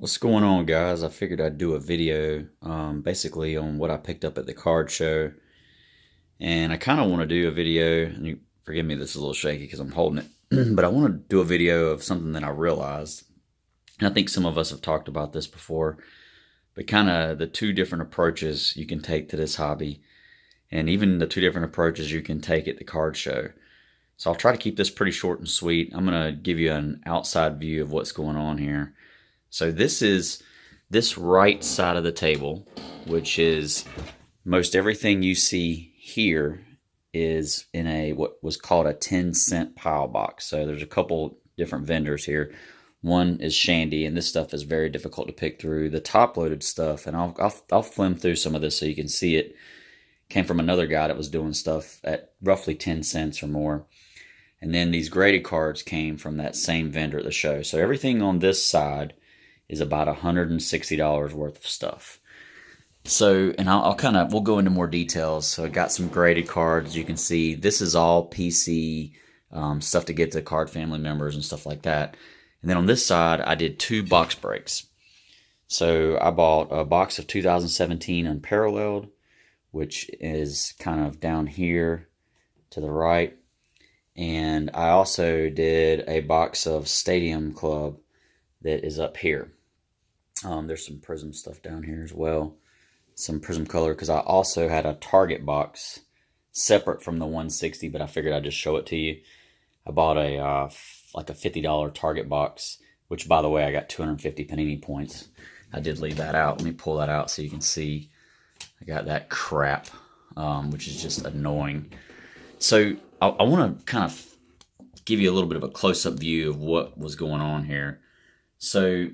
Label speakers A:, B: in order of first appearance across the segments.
A: What's going on, guys? I figured I'd do a video basically on what I picked up at the card show. And I kind of want to do a video, and forgive me, this is a little shaky because I'm holding it, but I want to do a video of something that I realized. And I think some of us have talked about this before, but kind of the two different approaches you can take to this hobby, and even the two different approaches you can take at the card show. So I'll try to keep this pretty short and sweet. I'm going to give you an outside view of what's going on here. So this is this right side of the table, which is most everything you see here is in a what was called a 10-cent pile box. So there's a couple different vendors here. One is Shandy, and this stuff is very difficult to pick through. The top-loaded stuff, and I'll flim through some of this so you can see it, came from another guy that was doing stuff at roughly 10 cents or more. And then these graded cards came from that same vendor at the show. So everything on this side is about $160 worth of stuff. So, and we'll go into more details. So I got some graded cards. You can see this is all PC stuff to get to card family members and stuff like that. And then on this side, I did two box breaks. So I bought a box of 2017 Unparalleled, which is kind of down here to the right. And I also did a box of Stadium Club that is up here. There's some Prism stuff down here as well. Some Prism color, because I also had a Target box separate from the 160, but I figured I'd just show it to you. I bought a like a $50 Target box, which, by the way, I got 250 Panini points. I did leave that out. Let me pull that out so you can see. I got that crap, which is just annoying. So I want to kind of give you a little bit of a close-up view of what was going on here. So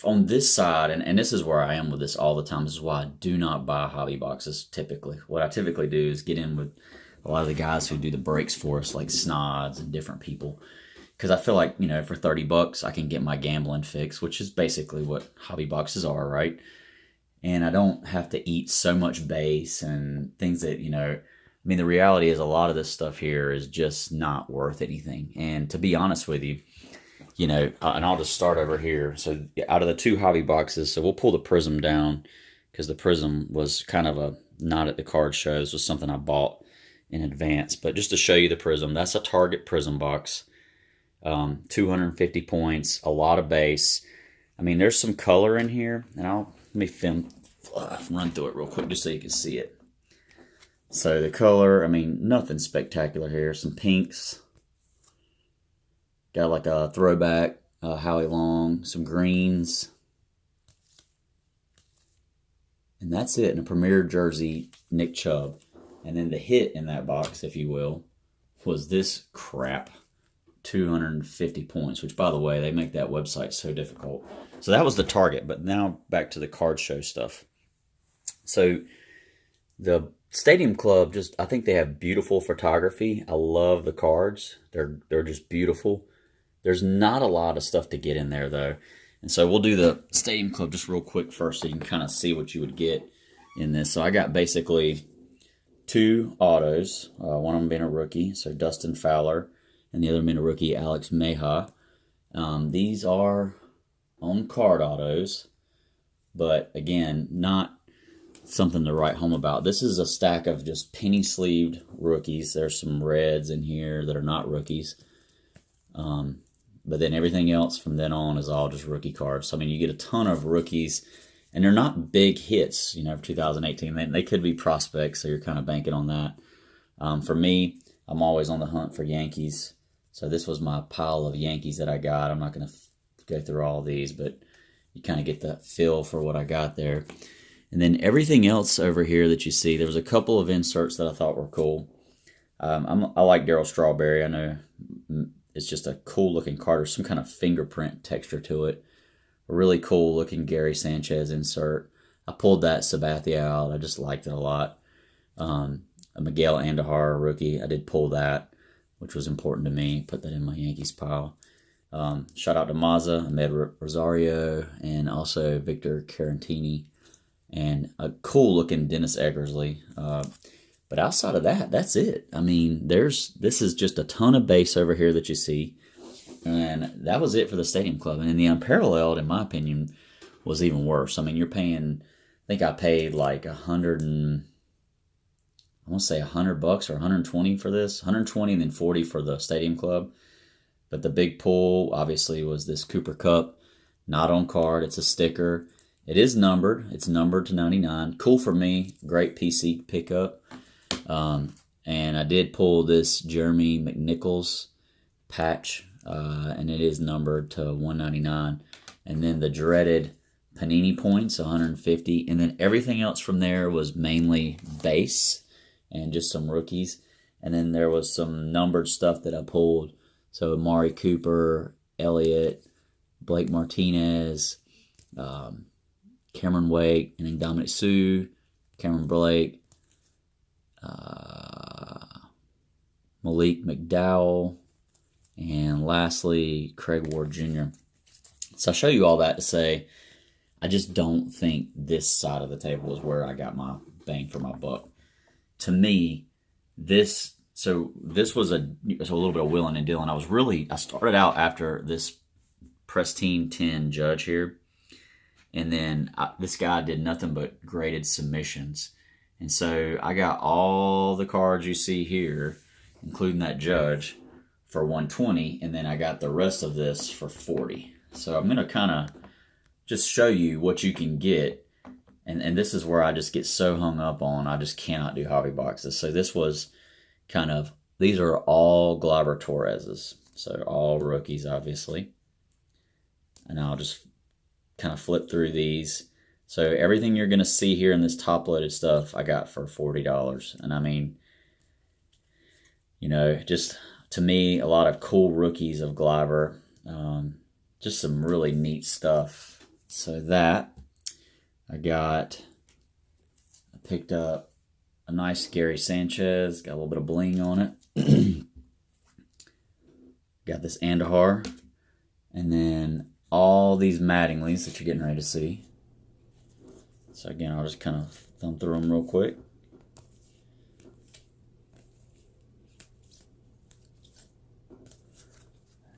A: on this side, and this is where I am with this all the time. This is why I do not buy hobby boxes typically. What I typically do is get in with a lot of the guys who do the breaks for us, like Snods and different people. Because I feel like, you know, for 30 bucks, I can get my gambling fix, which is basically what hobby boxes are, right? And I don't have to eat so much base and things that, you know, I mean, the reality is a lot of this stuff here is just not worth anything. And to be honest with you, you know, and I'll just start over here. So out of the two hobby boxes, so we'll pull the Prism down because the Prism was kind of a not at the card shows, was something I bought in advance. But just to show you the Prism, that's a Target Prism box. 250 points, a lot of base. I mean, there's some color in here, and let me run through it real quick just so you can see it. So the color, I mean, nothing spectacular here. Some pinks. Got like a throwback Howie Long, some greens. And that's it. And a Premier jersey, Nick Chubb. And then the hit in that box, if you will, was this crap. 250 points, which, by the way, they make that website so difficult. So that was the Target. But now back to the card show stuff. So the Stadium Club, I think they have beautiful photography. I love the cards. They're just beautiful. There's not a lot of stuff to get in there, though. And so we'll do the Stadium Club just real quick first so you can kind of see what you would get in this. So I got basically two autos, one of them being a rookie, so Dustin Fowler, and the other being a rookie, Alex Meha. These are on card autos, but again, not something to write home about. This is a stack of just penny-sleeved rookies. There's some reds in here that are not rookies. But then everything else from then on is all just rookie cards. So, I mean, you get a ton of rookies, and they're not big hits, you know, for 2018. They could be prospects, so you're kind of banking on that. For me, I'm always on the hunt for Yankees. So this was my pile of Yankees that I got. I'm not going to go through all these, but you kind of get that feel for what I got there. And then everything else over here that you see, there was a couple of inserts that I thought were cool. I like Darryl Strawberry. I know it's just a cool looking card. There's some kind of fingerprint texture to it. A really cool looking Gary Sanchez insert. I pulled that Sabathia out. I just liked it a lot. A Miguel Andujar rookie. I did pull that, which was important to me. Put that in my Yankees pile. Shout out to Mazza, Ahmed Rosario, and also Victor Carantini. And a cool looking Dennis Eckersley. But outside of that, that's it. I mean, this is just a ton of base over here that you see. And that was it for the Stadium Club. And in the Unparalleled, in my opinion, was even worse. I mean, you're paying, I think I paid like I want to say $100 or 120 for this, 120 and then 40 for the Stadium Club. But the big pull obviously was this Cooper Cup, not on card. It's a sticker. It is numbered. It's numbered to 99. Cool for me. Great PC pickup. And I did pull this Jeremy McNichols patch, and it is numbered to 199. And then the dreaded Panini points, 150. And then everything else from there was mainly base and just some rookies. And then there was some numbered stuff that I pulled. So Amari Cooper, Elliott, Blake Martinez, Cameron Wake, and then Dominic Sue, Cameron Blake, Malik McDowell, and lastly, Craig Ward Jr. So I'll show you all that to say, I just don't think this side of the table is where I got my bang for my buck. To me, this was a little bit of willing and dealing. I started out after this Pristine 10 Judge here, and then this guy did nothing but graded submissions. And so I got all the cards you see here, including that Judge, for 120, and then I got the rest of this for 40. So I'm going to kind of just show you what you can get. And this is where I just get so hung up on, I just cannot do hobby boxes. So this was kind of, these are all Gleyber Torreses. So all rookies, obviously. And I'll just kind of flip through these. So everything you're going to see here in this top-loaded stuff, I got for $40. And I mean, you know, just to me, a lot of cool rookies of Gleyber. Just some really neat stuff. So that, I picked up a nice Gary Sanchez, got a little bit of bling on it. Got this Andahar, and then all these Mattinglys that you're getting ready to see. So again, I'll just kind of thumb through them real quick.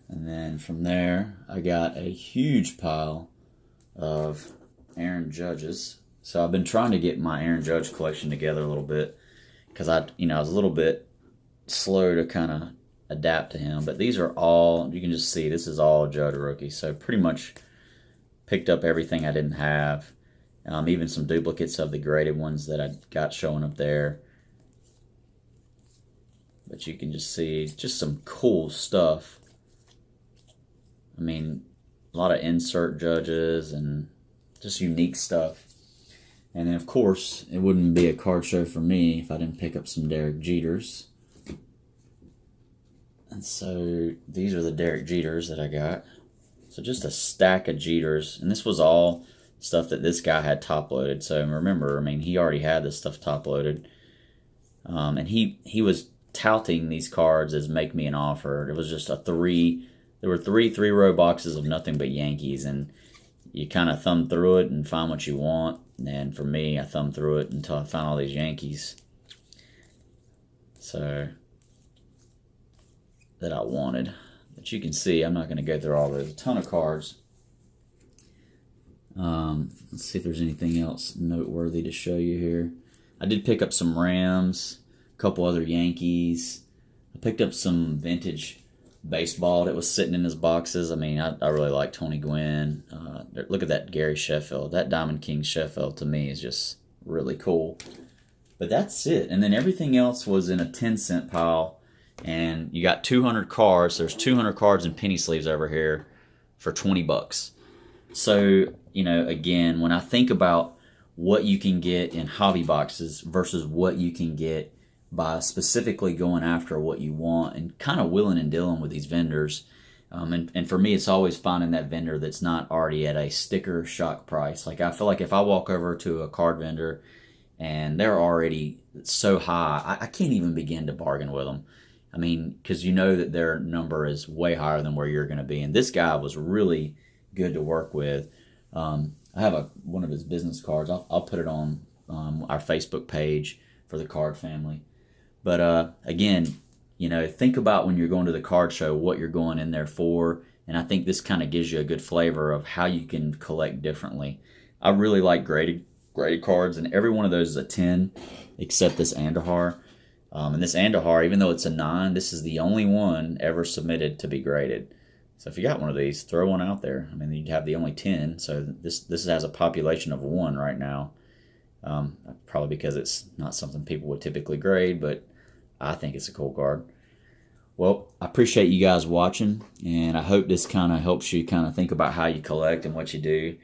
A: And then from there, I got a huge pile of Aaron Judges. So I've been trying to get my Aaron Judge collection together a little bit because I was a little bit slow to kind of adapt to him. But these are all, you can just see, this is all Judge rookie. So pretty much picked up everything I didn't have. Even some duplicates of the graded ones that I got showing up there. But you can just see just some cool stuff. I mean, a lot of insert Judges and just unique stuff. And then, of course, it wouldn't be a card show for me if I didn't pick up some Derek Jeters. And so these are the Derek Jeters that I got. So just a stack of Jeters. And this was all stuff that this guy had top-loaded. So remember, I mean, he already had this stuff top-loaded. And he was touting these cards as make me an offer. It was just there were three-row boxes of nothing but Yankees. And you kind of thumb through it and find what you want. And for me, I thumbed through it until I found all these Yankees. So, that I wanted. But you can see, I'm not going to go through all those. A ton of cards. Let's see if there's anything else noteworthy to show you here. I did pick up some Rams, a couple other Yankees. I picked up some vintage baseball that was sitting in his boxes. I mean, I really like Tony Gwynn. Look at that Gary Sheffield. That Diamond King Sheffield to me is just really cool. But that's it. And then everything else was in a 10-cent pile. And you got 200 cards. There's 200 cards in penny sleeves over here for $20. So, you know, again, when I think about what you can get in hobby boxes versus what you can get by specifically going after what you want and kind of willing and dealing with these vendors. And for me, it's always finding that vendor that's not already at a sticker shock price. Like, I feel like if I walk over to a card vendor and they're already so high, I can't even begin to bargain with them. I mean, because you know that their number is way higher than where you're going to be. And this guy was really good to work with. I have one of his business cards. I'll put it on our Facebook page for the card family. But again, you know, think about when you're going to the card show, what you're going in there for, And I think this kind of gives you a good flavor of how you can collect differently. I really like graded cards, and every one of those is a 10, except this Andahar. And this Andahar, even though it's a 9, this is the only one ever submitted to be graded. So if you got one of these, throw one out there. I mean, you'd have the only 10, so this has a population of 1 right now. Probably because it's not something people would typically grade, but I think it's a cool card. Well, I appreciate you guys watching, and I hope this kind of helps you kind of think about how you collect and what you do.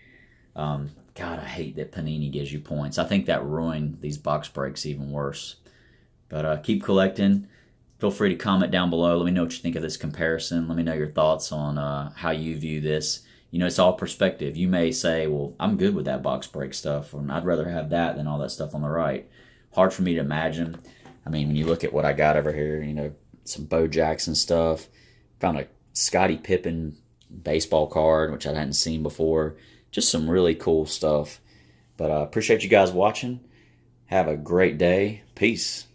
A: God, I hate that Panini gives you points. I think that ruined these box breaks even worse. But keep collecting. Feel free to comment down below. Let me know what you think of this comparison. Let me know your thoughts on how you view this. You know, it's all perspective. You may say, well, I'm good with that box break stuff, or I'd rather have that than all that stuff on the right. Hard for me to imagine. I mean, when you look at what I got over here, you know, some Bo Jackson stuff. Found a Scottie Pippen baseball card, which I hadn't seen before. Just some really cool stuff. But I appreciate you guys watching. Have a great day. Peace.